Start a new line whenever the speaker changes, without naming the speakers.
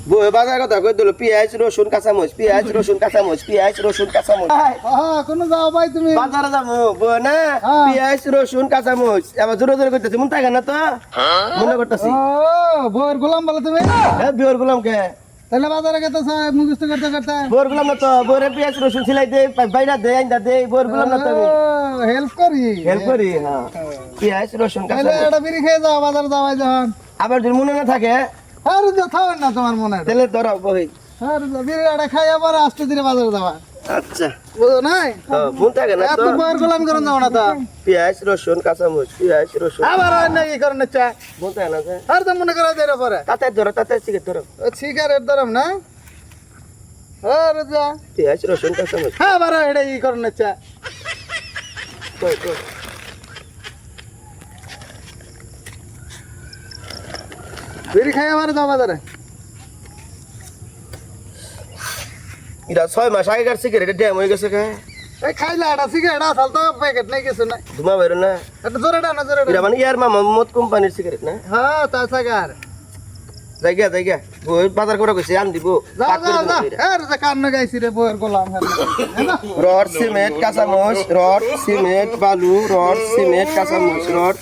বই বাজার কথা কই দিল পেঁয়াজ রসুন কাঁচামরিচ পেঁয়াজ রসুন কাঁচামরিচ পেঁয়াজ রসুন কাঁচামরিচ
কোনো যাও ভাই তুমি
বাজারে যাবো বই না
হ্যাঁ।
পেঁয়াজ রসুন কাঁচামরিচ এবার জোরে জোরে করতেছি মন থাকে না তো মনে করতেছি
ও বউয়ের গোলাম বলে তুমি
হ্যাঁ বিয়র গুলাম কে
তাহলে বাজারে গেতে মুখস্থ করতে করতে
বইয়ের গুলাম না তো বইয়ের পেঁয়াজ রসুন সিলাই দে বাইরা দে আইন্দা দে বইয়ের গুলাম না তো আমি
হেল্প করি
হেল্প করি হ্যাঁ পেঁয়াজ রসুন
তাহলে
কাঁচামরিচ
এটা বিড়ি খেয়ে যাও বাজারে যাওয়াই যখন
আবার যদি মনে না থাকে
আরে যা থামেন না তোমার মনে
তাহলে ধরাও বই
আরে বিড়ি এটা খাই আবার আস্তে ধীরে বাজারে যাওয়া
আচ্ছা
বুঝো নাই
মন থাকে না
এত
তো
বউয়ের গোলাম করে যাও না তো
পেঁয়াজ রসুন কাঁচামরিচ পেঁয়াজ রসুন
আবার অন্য কি করেন চা
মন থাকে না যে
আর তো মনে করা যায় পরে
তাতে ধরো তাতে সিগারেট ধরো
সিগারেট ধরম না আরে যা
পেঁয়াজ রসুন কাঁচামরিচ
হ্যাঁ বারা এটা ই করেন চা
কই কই
বিড়ি খাই আবার যাও বাজারে
এটা 6 মাস আগেকার সিগারেট ড্যাম হয়ে গেছে কে
এই খাইলা এটা সিগারেট আসল তো প্যাকেট নাই কিছু নাই
ধুমা বেরো না
এটা জোরে না জোরে
এটা মানে ইয়ার মামা মত কোম্পানির সিগারেট না
হ্যাঁ তা সাগার
জায়গা জায়গা বই বাজার করে কইছে আন দিব
যা
পাক করে
যা
দিব
যা
এটা।
আরে যা কান্ন গাইছি রে বউয়ের গোলাম হ্যাঁ
রড সিমেন্ট কাঁচামরিচ রড সিমেন্ট বালু রড সিমেন্ট কাঁচামরিচ রড